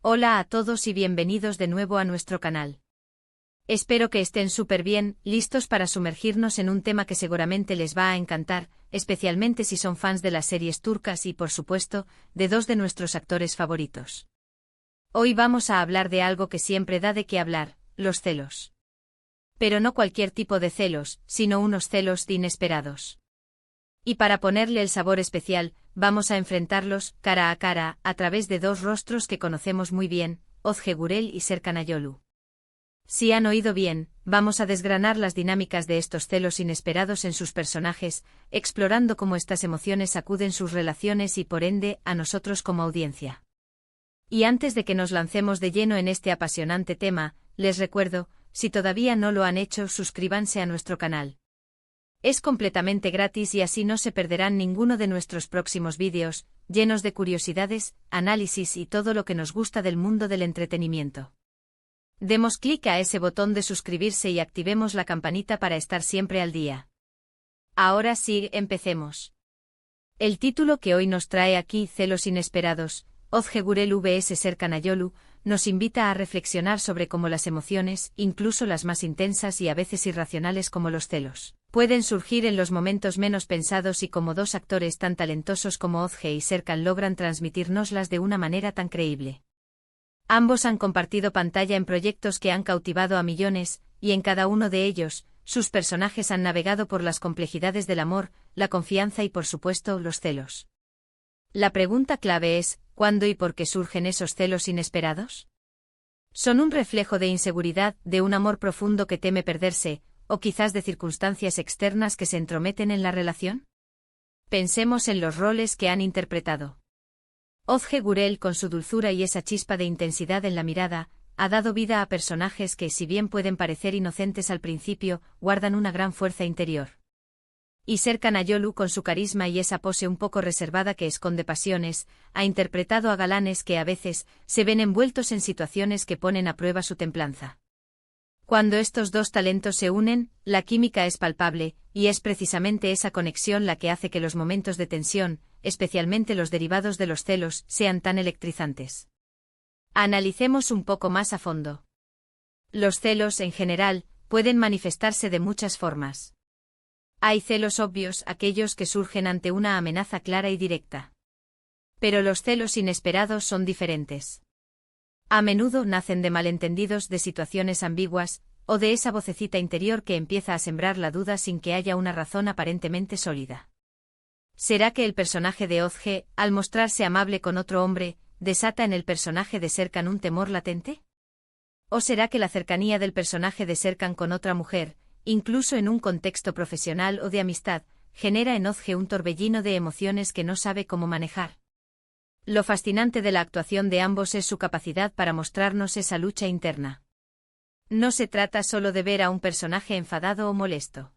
Hola a todos y bienvenidos de nuevo a nuestro canal. Espero que estén súper bien, listos para sumergirnos en un tema que seguramente les va a encantar, especialmente si son fans de las series turcas y, por supuesto, de dos de nuestros actores favoritos. Hoy vamos a hablar de algo que siempre da de qué hablar, los celos. Pero no cualquier tipo de celos, sino unos celos inesperados. Y para ponerle el sabor especial, vamos a enfrentarlos, cara, a través de dos rostros que conocemos muy bien, Özge Gürel y Serkan Ayolu. Si han oído bien, vamos a desgranar las dinámicas de estos celos inesperados en sus personajes, explorando cómo estas emociones sacuden sus relaciones y por ende, a nosotros como audiencia. Y antes de que nos lancemos de lleno en este apasionante tema, les recuerdo, si todavía no lo han hecho, suscríbanse a nuestro canal. Es completamente gratis y así no se perderán ninguno de nuestros próximos vídeos, llenos de curiosidades, análisis y todo lo que nos gusta del mundo del entretenimiento. Demos clic a ese botón de suscribirse y activemos la campanita para estar siempre al día. Ahora sí, empecemos. El título que hoy nos trae aquí, Celos inesperados, Özge Gürel vs Serkan Ayolu, nos invita a reflexionar sobre cómo las emociones, incluso las más intensas y a veces irracionales como los celos, pueden surgir en los momentos menos pensados y cómo dos actores tan talentosos como Özge y Serkan logran transmitírnoslas de una manera tan creíble. Ambos han compartido pantalla en proyectos que han cautivado a millones, y en cada uno de ellos, sus personajes han navegado por las complejidades del amor, la confianza y por supuesto los celos. La pregunta clave es, ¿cuándo y por qué surgen esos celos inesperados? ¿Son un reflejo de inseguridad, de un amor profundo que teme perderse, o quizás de circunstancias externas que se entrometen en la relación? Pensemos en los roles que han interpretado. Özge Gürel, con su dulzura y esa chispa de intensidad en la mirada, ha dado vida a personajes que, si bien pueden parecer inocentes al principio, guardan una gran fuerza interior. Y Serkan Ayolu, con su carisma y esa pose un poco reservada que esconde pasiones, ha interpretado a galanes que a veces se ven envueltos en situaciones que ponen a prueba su templanza. Cuando estos dos talentos se unen, la química es palpable, y es precisamente esa conexión la que hace que los momentos de tensión, especialmente los derivados de los celos, sean tan electrizantes. Analicemos un poco más a fondo. Los celos, en general, pueden manifestarse de muchas formas. Hay celos obvios, aquellos que surgen ante una amenaza clara y directa. Pero los celos inesperados son diferentes. A menudo nacen de malentendidos, de situaciones ambiguas, o de esa vocecita interior que empieza a sembrar la duda sin que haya una razón aparentemente sólida. ¿Será que el personaje de Özge, al mostrarse amable con otro hombre, desata en el personaje de Serkan un temor latente? ¿O será que la cercanía del personaje de Serkan con otra mujer, incluso en un contexto profesional o de amistad, genera en Özge un torbellino de emociones que no sabe cómo manejar? Lo fascinante de la actuación de ambos es su capacidad para mostrarnos esa lucha interna. No se trata solo de ver a un personaje enfadado o molesto.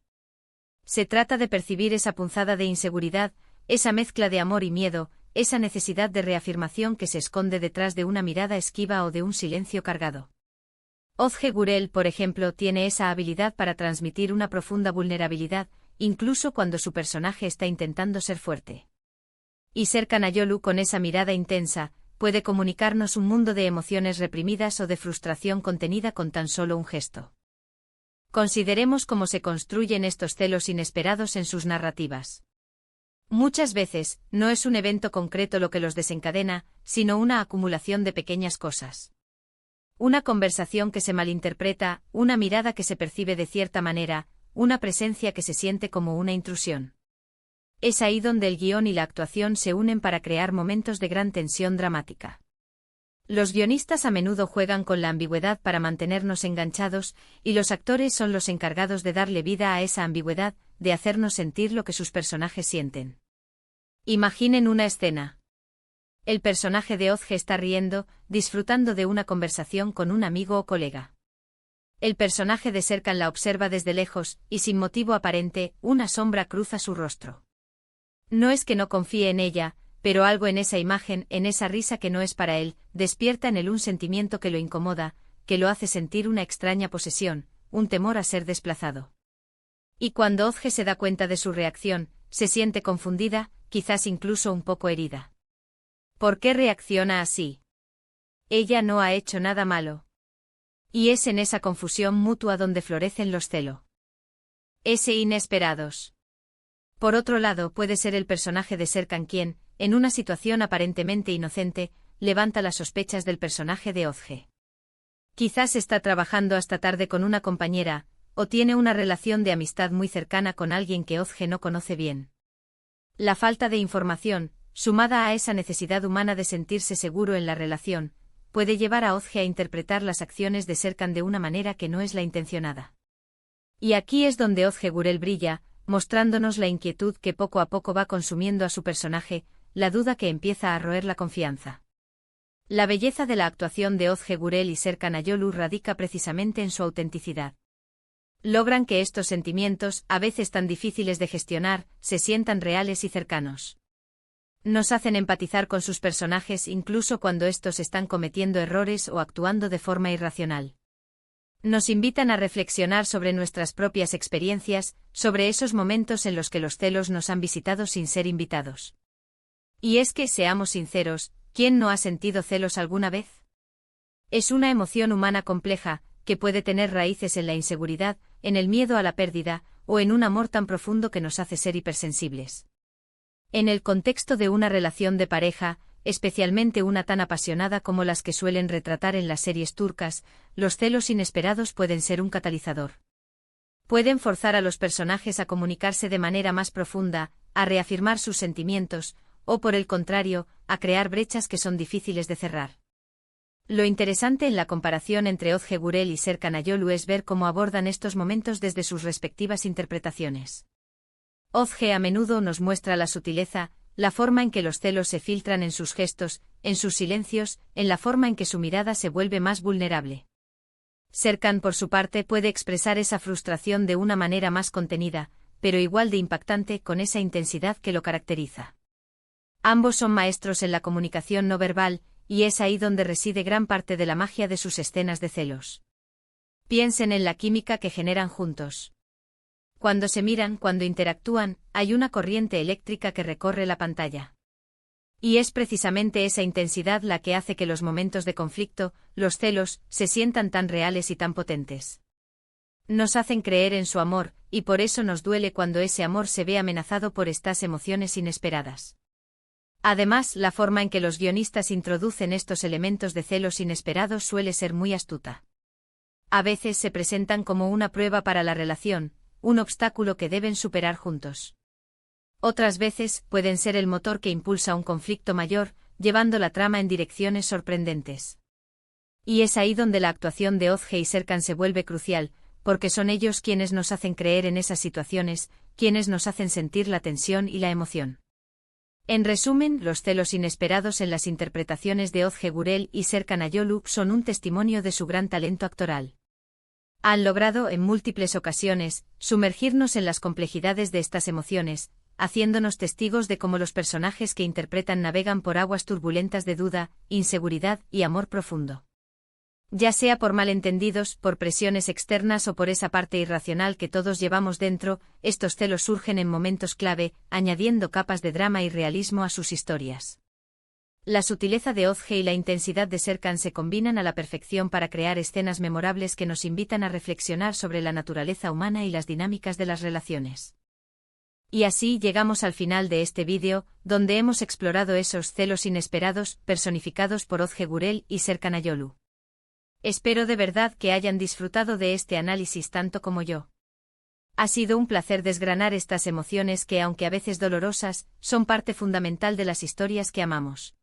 Se trata de percibir esa punzada de inseguridad, esa mezcla de amor y miedo, esa necesidad de reafirmación que se esconde detrás de una mirada esquiva o de un silencio cargado. Özge Gürel, por ejemplo, tiene esa habilidad para transmitir una profunda vulnerabilidad, incluso cuando su personaje está intentando ser fuerte. Y Serkan Ayolu, con esa mirada intensa, puede comunicarnos un mundo de emociones reprimidas o de frustración contenida con tan solo un gesto. Consideremos cómo se construyen estos celos inesperados en sus narrativas. Muchas veces, no es un evento concreto lo que los desencadena, sino una acumulación de pequeñas cosas. Una conversación que se malinterpreta, una mirada que se percibe de cierta manera, una presencia que se siente como una intrusión. Es ahí donde el guión y la actuación se unen para crear momentos de gran tensión dramática. Los guionistas a menudo juegan con la ambigüedad para mantenernos enganchados, y los actores son los encargados de darle vida a esa ambigüedad, de hacernos sentir lo que sus personajes sienten. Imaginen una escena. El personaje de Özge está riendo, disfrutando de una conversación con un amigo o colega. El personaje de Serkan la observa desde lejos, y sin motivo aparente, una sombra cruza su rostro. No es que no confíe en ella, pero algo en esa imagen, en esa risa que no es para él, despierta en él un sentimiento que lo incomoda, que lo hace sentir una extraña posesión, un temor a ser desplazado. Y cuando Özge se da cuenta de su reacción, se siente confundida, quizás incluso un poco herida. ¿Por qué reacciona así? Ella no ha hecho nada malo. Y es en esa confusión mutua donde florecen los celos. Inesperados. Por otro lado, puede ser el personaje de Serkan quien, en una situación aparentemente inocente, levanta las sospechas del personaje de Özge. Quizás está trabajando hasta tarde con una compañera, o tiene una relación de amistad muy cercana con alguien que Özge no conoce bien. La falta de información, sumada a esa necesidad humana de sentirse seguro en la relación, puede llevar a Özge a interpretar las acciones de Serkan de una manera que no es la intencionada. Y aquí es donde Özge Gürel brilla, mostrándonos la inquietud que poco a poco va consumiendo a su personaje, la duda que empieza a roer la confianza. La belleza de la actuación de Özge Gürel y Serkan Ayolu radica precisamente en su autenticidad. Logran que estos sentimientos, a veces tan difíciles de gestionar, se sientan reales y cercanos. Nos hacen empatizar con sus personajes incluso cuando estos están cometiendo errores o actuando de forma irracional. Nos invitan a reflexionar sobre nuestras propias experiencias, sobre esos momentos en los que los celos nos han visitado sin ser invitados. Y es que, seamos sinceros, ¿quién no ha sentido celos alguna vez? Es una emoción humana compleja, que puede tener raíces en la inseguridad, en el miedo a la pérdida, o en un amor tan profundo que nos hace ser hipersensibles. En el contexto de una relación de pareja, especialmente una tan apasionada como las que suelen retratar en las series turcas, los celos inesperados pueden ser un catalizador. Pueden forzar a los personajes a comunicarse de manera más profunda, a reafirmar sus sentimientos, o por el contrario, a crear brechas que son difíciles de cerrar. Lo interesante en la comparación entre Özge Gürel y Serkan Ayolu es ver cómo abordan estos momentos desde sus respectivas interpretaciones. Özge a menudo nos muestra la sutileza, la forma en que los celos se filtran en sus gestos, en sus silencios, en la forma en que su mirada se vuelve más vulnerable. Serkan, por su parte, puede expresar esa frustración de una manera más contenida, pero igual de impactante, con esa intensidad que lo caracteriza. Ambos son maestros en la comunicación no verbal, y es ahí donde reside gran parte de la magia de sus escenas de celos. Piensen en la química que generan juntos. Cuando se miran, cuando interactúan, hay una corriente eléctrica que recorre la pantalla. Y es precisamente esa intensidad la que hace que los momentos de conflicto, los celos, se sientan tan reales y tan potentes. Nos hacen creer en su amor, y por eso nos duele cuando ese amor se ve amenazado por estas emociones inesperadas. Además, la forma en que los guionistas introducen estos elementos de celos inesperados suele ser muy astuta. A veces se presentan como una prueba para la relación, un obstáculo que deben superar juntos. Otras veces, pueden ser el motor que impulsa un conflicto mayor, llevando la trama en direcciones sorprendentes. Y es ahí donde la actuación de Özge y Serkan se vuelve crucial, porque son ellos quienes nos hacen creer en esas situaciones, quienes nos hacen sentir la tensión y la emoción. En resumen, los celos inesperados en las interpretaciones de Özge Gürel y Serkan Ayolu son un testimonio de su gran talento actoral. Han logrado, en múltiples ocasiones, sumergirnos en las complejidades de estas emociones, haciéndonos testigos de cómo los personajes que interpretan navegan por aguas turbulentas de duda, inseguridad y amor profundo. Ya sea por malentendidos, por presiones externas o por esa parte irracional que todos llevamos dentro, estos celos surgen en momentos clave, añadiendo capas de drama y realismo a sus historias. La sutileza de Özge y la intensidad de Serkan se combinan a la perfección para crear escenas memorables que nos invitan a reflexionar sobre la naturaleza humana y las dinámicas de las relaciones. Y así llegamos al final de este vídeo, donde hemos explorado esos celos inesperados, personificados por Özge Gürel y Serkan Ayolu. Espero de verdad que hayan disfrutado de este análisis tanto como yo. Ha sido un placer desgranar estas emociones que, aunque a veces dolorosas, son parte fundamental de las historias que amamos.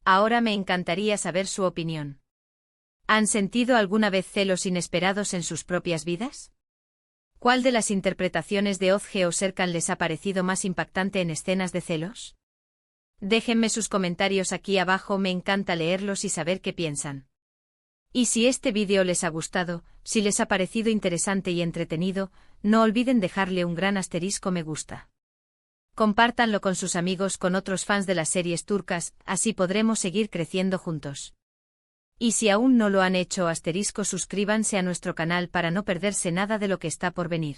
Ahora me encantaría saber su opinión. ¿Han sentido alguna vez celos inesperados en sus propias vidas? ¿Cuál de las interpretaciones de Özge o Serkan les ha parecido más impactante en escenas de celos? Déjenme sus comentarios aquí abajo, me encanta leerlos y saber qué piensan. Y si este vídeo les ha gustado, si les ha parecido interesante y entretenido, no olviden dejarle un gran asterisco me gusta. Compártanlo con sus amigos, con otros fans de las series turcas, así podremos seguir creciendo juntos. Y si aún no lo han hecho, suscríbanse a nuestro canal para no perderse nada de lo que está por venir.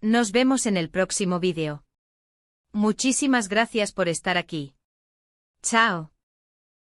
Nos vemos en el próximo vídeo. Muchísimas gracias por estar aquí. Chao.